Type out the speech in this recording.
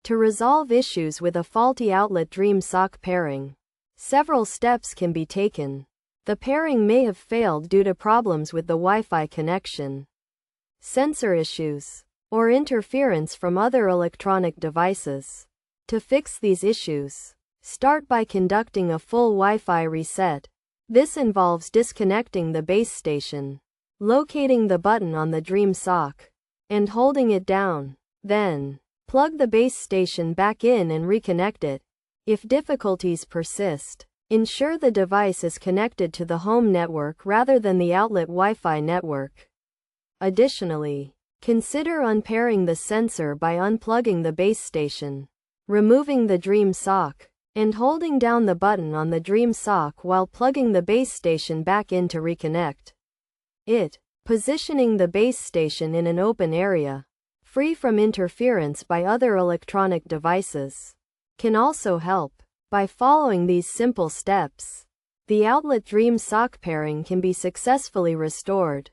To resolve issues with a faulty outlet Dream sock pairing, several steps can be taken. The pairing may have failed due to problems with the Wi-Fi connection, sensor issues, or interference from other electronic devices. To fix these issues, start by conducting a full Wi-Fi reset. This involves disconnecting the base station, locating the button on the Dream sock, and holding it down. Then, plug the base station back in and reconnect it. If difficulties persist, ensure the device is connected to the home network rather than the outlet Wi-Fi network. Additionally, consider unpairing the sensor by unplugging the base station, removing the Dream sock, and holding down the button on the Dream sock while plugging the base station back in to reconnect it. Positioning the base station in an open area, free from interference by other electronic devices, can also help. By following these simple steps, the outlet Dream sock pairing can be successfully restored.